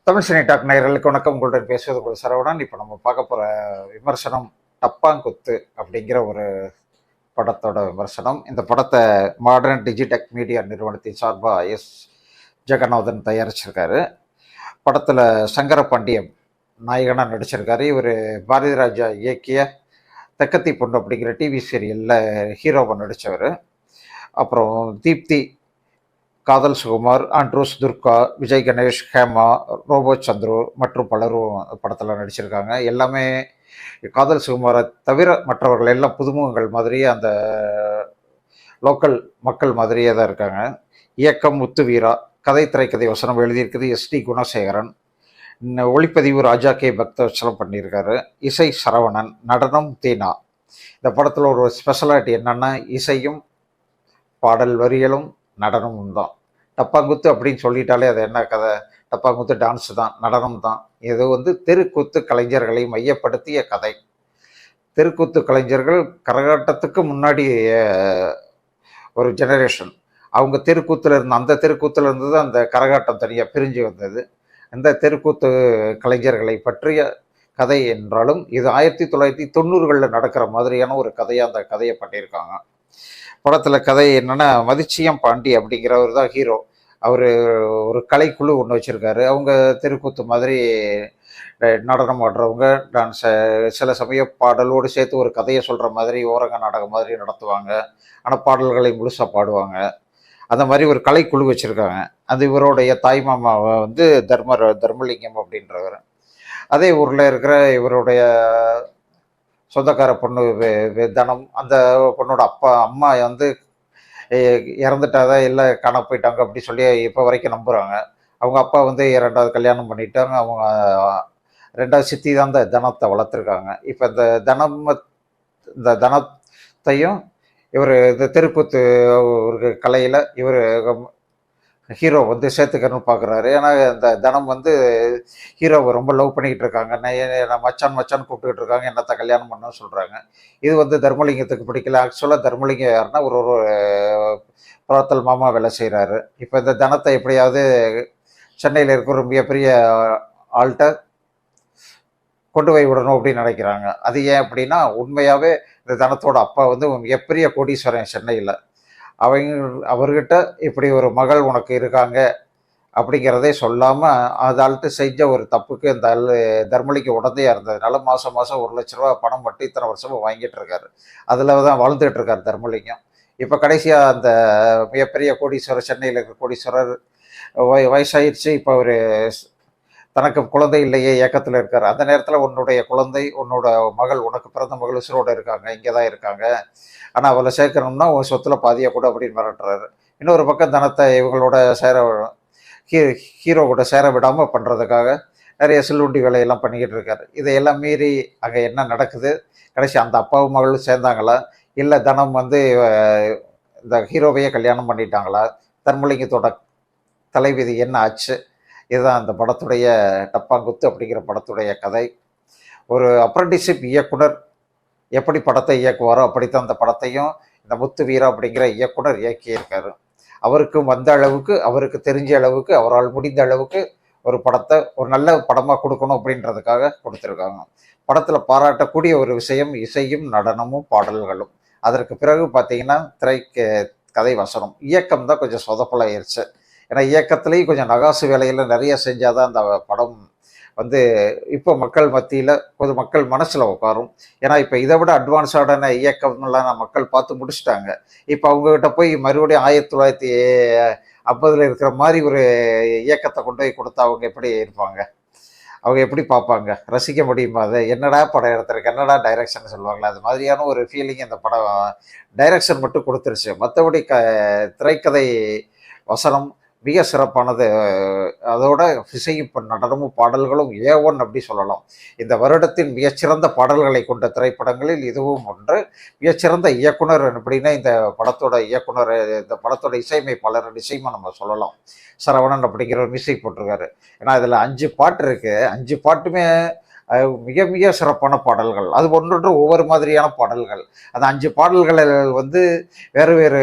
Tamil cine talk நேயர்களுக்கு வணக்கம். உங்களுடன் பேசுவது கூட சரவணன். இப்போ நம்ம பார்க்க போகிற விமர்சனம் டப்பாங்குத்து அப்படிங்கிற ஒரு படத்தோட விமர்சனம். இந்த படத்தை மாடர்ன் டிஜிடெக் மீடியா நிறுவனத்தின் சார்பாக ஜெகநாதன் தயாரிச்சிருக்காரு. படத்தில் சங்கரபாண்டியம் நாயகனாக நடிச்சிருக்காரு. இவர் பாரதி ராஜா இயக்கிய தெக்கத்தி பொண்ணு அப்படிங்கிற டிவி சீரியலில் ஹீரோவை நடித்தவர். அப்புறம் தீப்தி, காதல் சுகுமார், ஆண்ட்ரூஸ் துர்கா, விஜய் கணேஷ், ஹேமா, ரோபோ சந்துரு மற்றும் பலரும் படத்தில் நடிச்சிருக்காங்க. எல்லாமே காதல் சுகுமாரை தவிர மற்றவர்கள் எல்லாம் புதுமுகங்கள் மாதிரியே அந்த லோக்கல் மக்கள் மாதிரியே தான் இருக்காங்க. இயக்கம் முத்து வீரா, கதை திரைக்கதை வசனம் எழுதியிருக்குது எஸ்டி குணசேகரன், ஒளிப்பதிவு ராஜா கே பக்தவச்சலம் பண்ணியிருக்காரு. இசை சரவணன், நடனம் தீனா. இந்த படத்தில் ஒரு ஸ்பெஷாலிட்டி என்னன்னா இசையும் பாடல் வரிகளும் நடனமும் தான். டப்பாங்குத்து அப்படின்னு சொல்லிட்டாலே அது என்ன கதை? டப்பாங்குத்து டான்ஸ் தான், நடனம் தான். இது தெருக்கூத்து கலைஞர்களை மையப்படுத்திய கதை. தெருக்கூத்து கலைஞர்கள் கரகாட்டத்துக்கு முன்னாடி ஒரு ஜெனரேஷன். அவங்க தெருக்கூத்துல இருந்து அந்த தெருக்கூத்துல இருந்து தான் அந்த கரகாட்டம் தனியாக பிரிஞ்சு வந்தது. இந்த தெருக்கூத்து கலைஞர்களை பற்றிய கதை என்றாலும் இது 1990களில் நடக்கிற மாதிரியான ஒரு கதையாக அந்த கதையை பண்ணியிருக்காங்க. படத்தில் கதை என்னென்னா, மதிச்சியம் பாண்டி அப்படிங்கிறவர் தான் ஹீரோ. அவர் ஒரு கலைக்குழு ஒன்று வச்சுருக்காரு. அவங்க தெருக்கூத்து மாதிரி நடனம் ஆடுறவங்க, டான்ஸை சில சமயம் பாடலோடு சேர்த்து ஒரு கதையை சொல்கிற மாதிரி ஓரங்க நாடகம் மாதிரி நடத்துவாங்க. ஆனால் பாடல்களை முழுசாக பாடுவாங்க. அந்த மாதிரி ஒரு கலைக்குழு வச்சுருக்காங்க. அது இவருடைய தாய் மாமாவை தர்மலிங்கம் அப்படின்றவர். அதே ஊரில் இருக்கிற இவருடைய சொந்தக்கார பொண்ணு தனம், அந்த பொண்ணோட அம்மா இறந்துட்டாதான், இல்லை காண போயிட்டாங்க அப்படி சொல்லி இப்போ வரைக்கும் நம்புகிறாங்க. அவங்க அப்பா 2வது கல்யாணம் பண்ணிட்டாங்க. அவங்க 2வது சித்தி தான் இந்த தனத்தை வளர்த்துருக்காங்க. இப்போ இந்த தனத்தையும் இவர் இந்த தெருக்கூத்து ஒரு கலையில் இவர் ஹீரோ சேர்த்துக்கணும்னு பார்க்குறாரு. ஏன்னா இந்த தனம் ஹீரோவை ரொம்ப லவ் பண்ணிக்கிட்டு இருக்காங்க. நான் மச்சான் கூப்பிட்டுக்கிட்டு இருக்காங்க, என்னத்தை கல்யாணம் பண்ணணும்னு சொல்கிறாங்க. இது தர்மலிங்கத்துக்கு பிடிக்கல. ஆக்சுவலாக தர்மலிங்கம் யாருன்னா ஒரு புறத்தல் மாமா வேலை செய்கிறாரு. இப்போ இந்த தனத்தை எப்படியாவது சென்னையில் இருக்கிற ஒரு மிகப்பெரிய ஆள்கிட்ட கொண்டு போய் விடணும் அப்படின்னு நினைக்கிறாங்க. அது ஏன் அப்படின்னா, உண்மையாகவே இந்த தனத்தோட அப்பா மிகப்பெரிய கோடீஸ்வரன் சென்னையில். அவர்கிட்ட இப்படி ஒரு மகள் உனக்கு இருக்காங்க அப்படிங்கிறதே சொல்லாமல் ஆள்கிட்ட செஞ்ச ஒரு தப்புக்கு இந்த தர்மலிங்கம் உடந்தையாக இருந்ததுனால மாதம் 1,00,000 பணம் மட்டும் இத்தனை வருஷமாக வாங்கிட்டு இருக்காரு. அதில் தான் வாழ்ந்துட்டு இருக்கார் தர்மலிங்கம். இப்போ கடைசியாக அந்த மிகப்பெரிய கோடீஸ்வரர், சென்னையில் இருக்கிற கோடீஸ்வரர் வயசாயிடுச்சு. இப்போ அவர் தனக்கு குழந்தை இல்லையே, இயக்கத்தில் இருக்கார். அந்த நேரத்தில் உன்னோட மகள், உனக்கு பிறந்த மகள் உசுரோடு இருக்காங்க, இங்கே தான் இருக்காங்க, ஆனால் அவளை சேர்க்கணும்னா உன் சொத்தில் பாதியாக கூட அப்படின்னு மிரட்டுறாரு. இன்னொரு பக்கம் தனத்தை இவங்களோட ஹீரோ கூட சேர விடாமல் பண்ணுறதுக்காக நிறைய சில்லுண்டி வேலையெல்லாம் பண்ணிக்கிட்டு இருக்காரு. இதையெல்லாம் மீறி அங்கே என்ன நடக்குது? கடைசி அந்த அப்பாவும் மகளும் சேர்ந்தாங்களா, இல்லை தனம் இந்த ஹீரோவையே கல்யாணம் பண்ணிட்டாங்களா? தர்மலிங்கத்தோட தலைவிதி என்ன ஆச்சு? இதுதான் அந்த படத்துடைய டப்பாங்குத்து அப்படிங்கிற படத்துடைய கதை. ஒரு அப்ரண்டிஸ்ஷிப் இயக்குனர் எப்படி படத்தை இயக்குவாரோ அப்படித்தான் அந்த படத்தையும் இந்த முத்து வீரா அப்படிங்கிற இயக்குனர் இயக்கியிருக்காரு. அவருக்கும் வந்த அளவுக்கு, அவருக்கு தெரிஞ்ச அளவுக்கு, அவரால் முடிந்த அளவுக்கு ஒரு படத்தை ஒரு நல்ல படமாக கொடுக்கணும் அப்படின்றதுக்காக கொடுத்துருக்காங்க. படத்தில் பாராட்டக்கூடிய ஒரு விஷயம் இசையும் நடனமும் பாடல்களும். அதற்கு பிறகு பார்த்தீங்கன்னா கதை வசனம், இயக்கம் தான் கொஞ்சம் சொதப்பலாயிருச்சு. ஏன்னா இயக்கத்துலேயும் கொஞ்சம் நகாசு வேலையில் நிறைய செஞ்சாதான் அந்த படம் இப்போ மக்கள் மத்தியில் பொதுமக்கள் மனசில் உட்காரும். ஏன்னா இப்போ இதை விட அட்வான்ஸான இயக்கம்லாம் மக்கள் பார்த்து முடிச்சுட்டாங்க. இப்போ அவங்ககிட்ட போய் மறுபடியும் 1950 இருக்கிற மாதிரி ஒரு இயக்கத்தை கொண்டு போய் கொடுத்தா அவங்க எப்படி இருப்பாங்க? அவங்க எப்படி பார்ப்பாங்க? ரசிக்க முடியுமா? அதை என்னடா படம் எடுத்திருக்கு, என்னடா டைரக்ஷன் சொல்லுவாங்களா? அது மாதிரியான ஒரு ஃபீலிங் இந்த படம் டைரக்ஷன் மட்டும் கொடுத்துருச்சு. மற்றபடி திரைக்கதை வசனம் மிக சிறப்பானது. அதோட இசையும் நடனமும் பாடல்களும் A1 அப்படி சொல்லலாம். இந்த வருடத்தின் மிகச்சிறந்த பாடல்களை கொண்ட திரைப்படங்களில் இதுவும் ஒன்று. மிகச்சிறந்த இயக்குனர் அப்படின்னா இந்த படத்தோட இயக்குனர், இந்த படத்தோட இசையமைப்பாளர் நிச்சயமாக நம்ம சொல்லலாம். சரவணன் அப்படிங்கிற ஒரு மியூசிக் போட்டிருக்காரு. ஏன்னா இதில் 5 பாட்டு இருக்குது. 5 பாட்டுமே மிக மிக சிறப்பான பாடல்கள். அது ஒன்றொன்று ஒவ்வொரு மாதிரியான பாடல்கள். அந்த 5 பாடல்களில் வந்து வேறு வேறு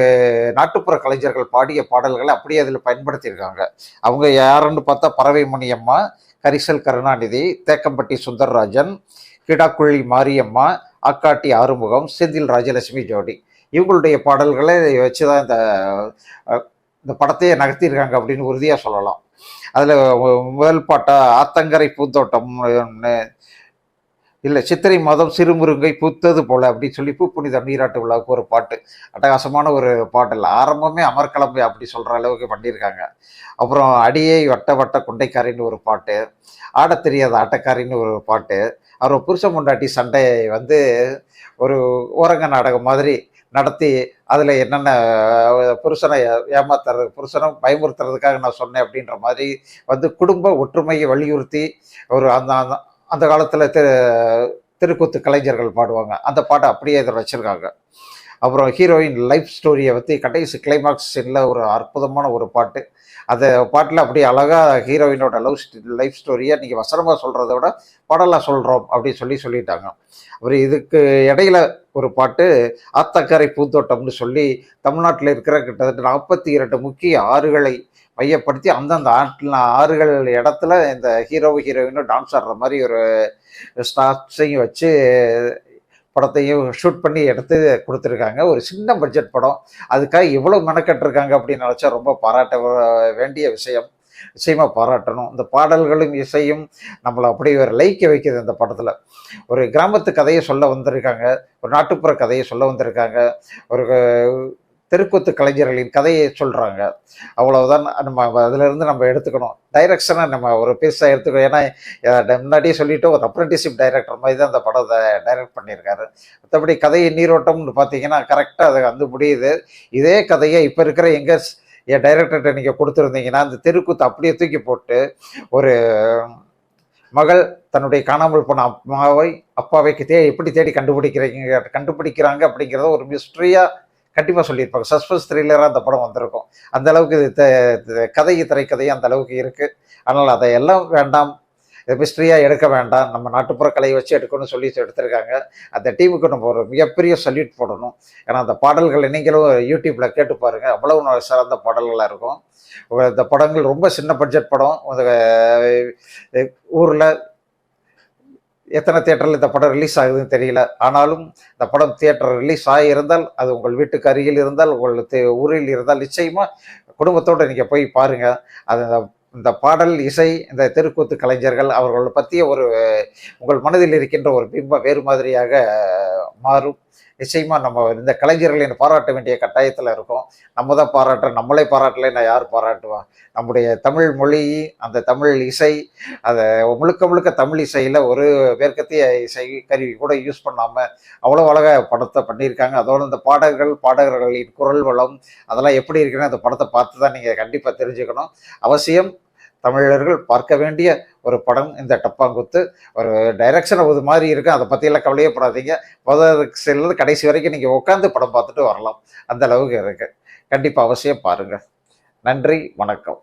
நாட்டுப்புற கலைஞர்கள் பாடிய பாடல்களை அப்படியே அதில் பயன்படுத்தியிருக்காங்க. அவங்க யாருன்னு பார்த்தா பறவை மணியம்மா, கரிசல் கருணாநிதி, தேக்கம்பட்டி சுந்தர்ராஜன், கிடாக்குழி மாரியம்மா, ஆக்காட்டி ஆறுமுகம், செந்தில் ராஜலட்சுமி ஜோடி. இவங்களுடைய பாடல்களை வச்சு தான் இந்த படத்தையே நகர்த்தியிருக்காங்க அப்படின்னு உறுதியாக சொல்லலாம். அதில் முதல் பாட்டா ஆத்தங்கரை பூந்தோட்டம் இல்லை சித்திரை மாதம் சிறுமுருங்கை பூத்தது போல அப்படின்னு சொல்லி பூப்புனித நீராட்டு விழாவுக்கு ஒரு பாட்டு, அட்டகாசமான ஒரு பாட்டில் ஆரம்பமே அமர்கலம்பை அப்படி சொல்கிற அளவுக்கு பண்ணியிருக்காங்க. அப்புறம் அடியை வட்ட வட்ட குண்டைக்காரின்னு ஒரு பாட்டு, ஆடத் தெரியாத ஆட்டக்காரின்னு ஒரு பாட்டு, அப்புறம் புருஷ முண்டாட்டி சண்டையை வந்து ஒரு ஓரங்க நாடகம் மாதிரி நடத்தி அதில் என்னென்ன புருஷனை ஏமாத்துறது, புருஷனை பயமுறுத்துறதுக்காக நான் சொன்னேன் அப்படின்ற மாதிரி வந்து குடும்ப ஒற்றுமையை வலியுறுத்தி ஒரு அந்த அந்த காலத்தில் தெருக்கூத்து கலைஞர்கள் பாடுவாங்க. அந்த பாட்டை அப்படியே இதில் வச்சுருக்காங்க. அப்புறம் ஹீரோயின் லைஃப் ஸ்டோரியை பற்றி கடைசி கிளைமாக்ஸ் சீனில் ஒரு அற்புதமான ஒரு பாட்டு. அந்த பாட்டில் அப்படியே அழகாக ஹீரோயினோட லைஃப் ஸ்டோரியை நீங்கள் வசனமாக சொல்கிறத விட பாடலாக சொல்கிறோம் அப்படின்னு சொல்லிட்டாங்க. அப்புறம் இதுக்கு இடையில ஒரு பாட்டு ஆத்தக்கரை பூந்தோட்டம்னு சொல்லி தமிழ்நாட்டில் இருக்கிற கிட்டத்தட்ட 42 முக்கிய ஆறுகளை மையப்படுத்தி அந்தந்த ஆறுகள் இடத்துல இந்த ஹீரோயினும் டான்ஸ் ஆடுற மாதிரி ஒரு ஸ்டார்ஸையும் வச்சு படத்தையும் ஷூட் பண்ணி எடுத்து கொடுத்துருக்காங்க. ஒரு சின்ன பட்ஜெட் படம், அதுக்காக இவ்வளோ மெனக்கட்டிருக்காங்க அப்படின்னு நினச்சா ரொம்ப பாராட்ட வேண்டிய விஷயம். நிச்சயமாக பாராட்டணும். இந்த பாடல்களும் இசையும் நம்மளை அப்படி ஒரு லைக்க வைக்குது. இந்த படத்தில் ஒரு கிராமத்து கதையை சொல்ல வந்திருக்காங்க, ஒரு நாட்டுப்புற கதையை சொல்ல வந்திருக்காங்க, ஒரு தெருக்கூத்து கலைஞர்களின் கதையை சொல்கிறாங்க. அவ்வளவுதான் நம்ம அதிலிருந்து நம்ம எடுத்துக்கணும். டைரக்ஷனை நம்ம ஒரு பெருசாக எடுத்துக்கணும். ஏன்னா முன்னாடியே சொல்லிட்டு ஒரு அப்ரெண்டிஸ்ஷிப் டைரக்டர் மாதிரி தான் அந்த படத்தை டைரக்ட் பண்ணியிருக்காரு. மற்றபடி கதையை நீரோட்டம்னு பார்த்தீங்கன்னா கரெக்டாக அது வந்து முடியுது. இதே கதையை இப்போ இருக்கிற என் டைரக்டர்கிட்ட நீங்கள் கொடுத்துருந்தீங்கன்னா அந்த தெருக்கூத்து அப்படியே தூக்கி போட்டு ஒரு மகள் தன்னுடைய காணாமல் போன அப்பாவை எப்படி தேடி கண்டுபிடிக்கிறாங்க அப்படிங்கிறத ஒரு மிஸ்ட்ரியாக கண்டிப்பாக சொல்லியிருப்பாங்க. சஸ்பென்ஸ் த்ரில்லராக அந்த படம் வந்திருக்கும். அந்த அளவுக்கு இது திரைக்கதை அந்த அளவுக்கு இருக்குது. அதனால் அதையெல்லாம் வேண்டாம், மிஸ்ட்ரியாக எடுக்க வேண்டாம், நம்ம நாட்டுப்புற கலையை வச்சு எடுக்கணும்னு சொல்லி எடுத்திருக்காங்க. அந்த டீமுக்கு நம்ம ஒரு மிகப்பெரிய சல்யூட் போடணும். ஏன்னா அந்த பாடல்கள் நீங்களும் யூடியூப்பில் கேட்டு பாருங்கள், அவ்வளவு சிறந்த பாடல்களாக இருக்கும். இந்த படங்கள் ரொம்ப சின்ன பட்ஜெட் படம். ஊரில் எத்தனை தியேட்டரில் இந்த படம் ரிலீஸ் ஆகுதுன்னு தெரியல. ஆனாலும் இந்த படம் தியேட்டர் ரிலீஸ் ஆகியிருந்தால், அது உங்கள் வீட்டுக்கு அருகில் இருந்தால், உங்கள் ஊரில் இருந்தால் நிச்சயமாக குடும்பத்தோடு நீங்கள் போய் பாருங்கள். அது இந்த பாடல் இசை, இந்த தெருக்கூத்து கலைஞர்கள் அவர்களை பற்றிய ஒரு உங்கள் மனதில் இருக்கின்ற ஒரு பிம்பம் வேறு மாதிரியாக மாறும். நிச்சயமாக நம்ம இந்த கலைஞர்களை பாராட்ட வேண்டிய கட்டாயத்தில் இருக்கும். நம்ம தான் பாராட்டுறோம், நம்மளே பாராட்டலைன்னா யார் பாராட்டுவா? நம்முடைய தமிழ் மொழி, அந்த தமிழ் இசை, அதை முழுக்க முழுக்க தமிழ் இசையில் ஒரு மேற்கத்திய இசை கருவி கூட யூஸ் பண்ணாமல் அவ்வளோ அழகாக படத்தை பண்ணியிருக்காங்க. அதோடு இந்த பாடகர்களின் குரல் வளம் அதெல்லாம் எப்படி இருக்குன்னு அந்த படத்தை பார்த்து தான் நீங்கள் கண்டிப்பாக தெரிஞ்சுக்கணும். அவசியம் தமிழர்கள் பார்க்க வேண்டிய ஒரு படம் இந்த டப்பாங்குத்து. ஒரு டைரக்ஷன் ஒரு மாதிரி இருக்குது, அதை பற்றியெல்லாம் கவலையப்படாதீங்க. முதல் கடைசி வரைக்கும் நீங்கள் உட்காந்து படம் பார்த்துட்டு வரலாம். அந்த அளவுக்கு இருக்குது. கண்டிப்பாக அவசியம் பாருங்கள். நன்றி, வணக்கம்.